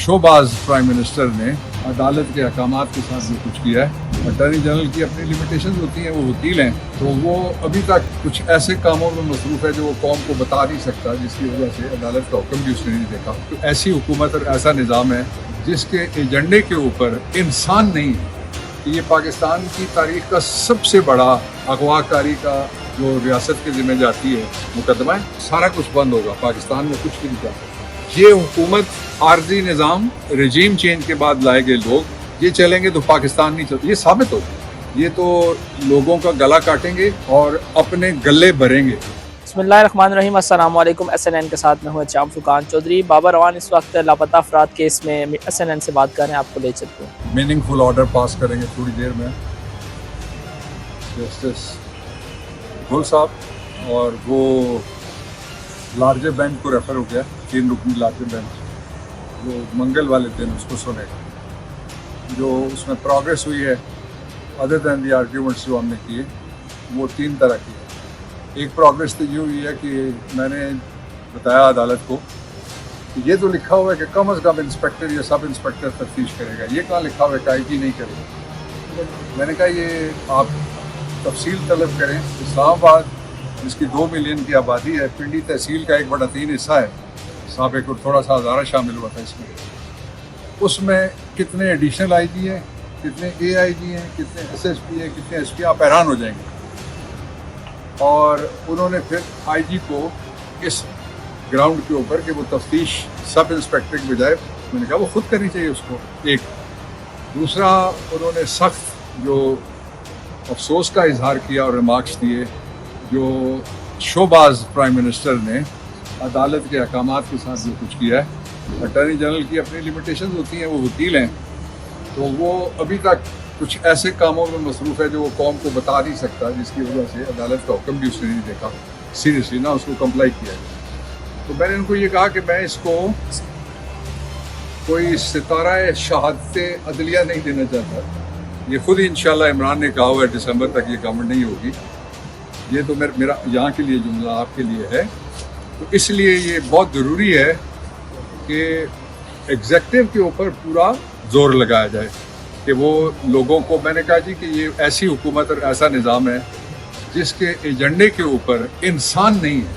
शोबाज prime minister ने अदालत के अहकामात के साथ जो कुछ किया है, अटॉर्नी जनरल की अपनी लिमिटेशंस होती हैं, वो वकील हैं, तो वो अभी तक कुछ ऐसे कामों में मसरूफ़ है जो वो कौम को बता नहीं सकता, जिसकी वजह से अदालत का हुक्म भी उसने नहीं देखा। तो ऐसी हुकूमत और ऐसा निज़ाम है जिसके एजेंडे के ऊपर इंसान नहीं है कि ये पाकिस्तान की तारीख का सबसे बड़ा अगवाकारी का जो रियासत के ज़िम्मे जाती है मुकदमा है, सारा कुछ बंद होगा, पाकिस्तान में कुछ भी नहीं जा सकता। ये हुकूमत आर्जी निज़ाम रेजीम चेंज के बाद लाए गए लोग ये चलेंगे तो पाकिस्तान नहीं चलता, ये साबित होगा। ये तो लोगों का गला काटेंगे और अपने गले भरेंगे। बिस्मिल्लाहिर्रहमानिर्रहीम, अस्सलाम वालेकुम। SNN के साथ में हूँ चाम फुरकान चौधरी। बाबर रवान इस वक्त लापता अफराद केस में SNN से बात कर रहे हैं, आपको ले चलते हैं। मीनिंगफुल ऑर्डर पास करेंगे थोड़ी देर में जस्टिस गुल साहब, और वो लार्जर बेंच को रेफर हो गया, 3 रुकनी लार्जर बेंच, वो मंगल वाले दिन उसको सुनेगा। जो उसमें प्रोग्रेस हुई है अदर दैन दी आर्ग्यूमेंट्स जो हमने किए, वो 3 तरह की है। एक प्रोग्रेस तो ये हुई है कि मैंने बताया अदालत को कि ये तो लिखा हुआ है कि कम अज़ कम इंस्पेक्टर या सब इंस्पेक्टर तफ्तीश करेगा, ये कहाँ लिखा हुआ है कि IG नहीं करेगा। मैंने कहा ये आप तफसील तलब करें। इस्लामाबाद जिसकी 2 मिलियन की आबादी है, पिंडी तहसील का 1/3 हिस्सा है, साबिक और थोड़ा सा हज़ारा शामिल हुआ था इसमें, उसमें कितने एडिशनल IG हैं, कितने AIG हैं, कितने SSP हैं, कितने SP, आप हैरान हो जाएंगे। और उन्होंने फिर IG को इस ग्राउंड के ऊपर कि वो तफ्तीश सब इंस्पेक्टर के बजाय, मैंने कहा वो खुद करनी चाहिए उसको। एक दूसरा, उन्होंने सख्त जो अफसोस का इजहार किया और रिमार्क्स दिए जो शोबाज प्राइम मिनिस्टर ने अदालत के अहकामात के साथ जो कुछ किया है। अटॉर्नी जनरल की अपनी लिमिटेशंस होती हैं, वो वकील हैं, तो वो अभी तक कुछ ऐसे कामों में मसरूफ़ है जो वो कौम को बता नहीं सकता, जिसकी वजह से अदालत का हुक्म भी उसने नहीं देखा सीरियसली, ना उसको कंप्लाई किया गया। तो मैंने उनको ये कहा कि मैं इसको कोई सितारा शहादत अदलिया नहीं देना चाहता। ये खुद ही इंशाल्लाह इमरान ने कहा हुआ है दिसंबर तक ये गवर्नमेंट नहीं होगी। ये तो मेरा यहाँ के लिए जुमला आपके लिए है। तो इसलिए ये बहुत ज़रूरी है कि एग्जेक्टिव के ऊपर पूरा जोर लगाया जाए कि वो लोगों को, मैंने कहा जी कि ये ऐसी हुकूमत और ऐसा निज़ाम है जिसके एजेंडे के ऊपर इंसान नहीं है,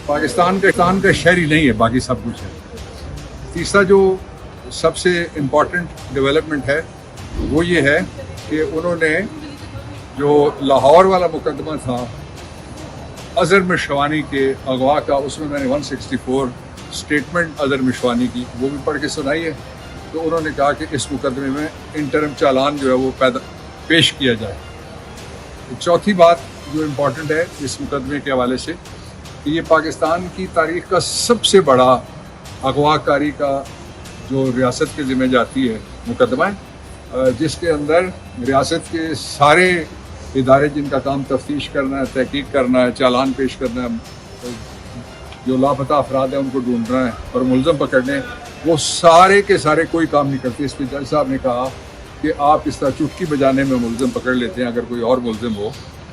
पाकिस्तान का शहरी नहीं है, बाकी सब कुछ है। तीसरा जो सबसे इम्पॉर्टेंट डेवलपमेंट है वो ये है कि उन्होंने जो लाहौर वाला मुकदमा था अज़हर मिशवानी के अगवा का, उसमें मैंने 164 स्टेटमेंट अज़हर मिशवानी की वो भी पढ़ के सुनाई है। तो उन्होंने कहा कि इस मुकदमे में इंटरम चालान जो है वो पेश किया जाए। तो चौथी बात जो इम्पॉर्टेंट है इस मुकदमे के हवाले से कि ये पाकिस्तान की तारीख का सबसे बड़ा अगवाकारी का जो रियासत के ज़िम्मे जाती है मुकदमा है, जिसके अंदर रियासत के सारे इदारे जिनका काम तफ्तीश करना है, तहकीक करना है, चालान पेश करना है, जो लापता अफराद हैं उनको ढूंढना है और मुलज़म पकड़ने, वो सारे के सारे कोई काम नहीं करते। इस पर जज साहब ने कहा कि आप इस तरह चुटकी बजाने में मुलज़म पकड़ लेते हैं अगर कोई और मुलज़म हो,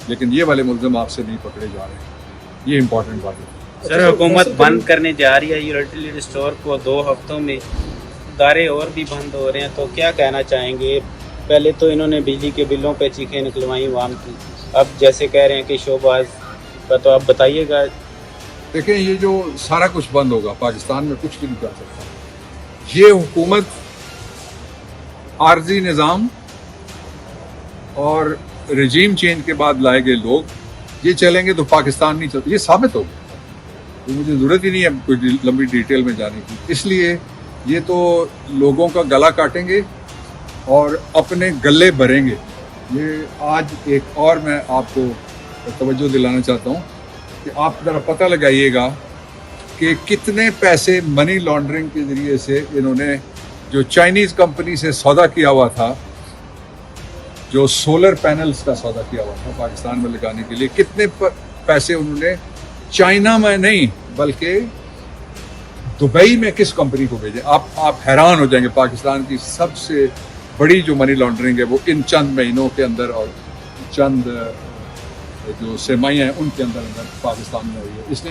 लेकिन ये वाले मुलज़म आपसे नहीं पकड़े जा रहे। ये इंपॉर्टेंट बात है। सर, हुकूमत बंद करने जा रही है यूटिलिटी स्टोर को, 2 हफ्तों में इदारे और भी बंद हो रहे हैं, तो क्या कहना चाहेंगे? पहले तो इन्होंने बिजली के बिलों पे चीखें निकलवाई आवाम की, अब जैसे कह रहे हैं कि शोबाज का, तो आप बताइएगा। देखें, ये जो सारा कुछ बंद होगा, पाकिस्तान में कुछ भी नहीं कर सकता। ये हुकूमत आर्जी निज़ाम और रेजीम चेंज के बाद लाए गए लोग ये चलेंगे तो पाकिस्तान नहीं चलता, ये साबित होगा। तो मुझे ज़रूरत ही नहीं है कोई लंबी डिटेल में जाने की। इसलिए ये तो लोगों का गला काटेंगे और अपने गले भरेंगे। ये आज एक और मैं आपको तवज्जो दिलाना चाहता हूँ कि आप ज़रा पता लगाइएगा कि कितने पैसे मनी लॉन्ड्रिंग के ज़रिए से इन्होंने जो चाइनीज़ कंपनी से सौदा किया हुआ था, जो सोलर पैनल्स का सौदा किया हुआ था पाकिस्तान में लगाने के लिए, कितने पैसे उन्होंने चाइना में नहीं बल्कि दुबई में किस कंपनी को भेजे। आप हैरान हो जाएंगे। पाकिस्तान की सबसे बड़ी जो मनी लॉन्ड्रिंग है वो इन चंद महीनों के अंदर और चंद जो सेमाइयाँ हैं उनके अंदर पाकिस्तान में हुई है। इसलिए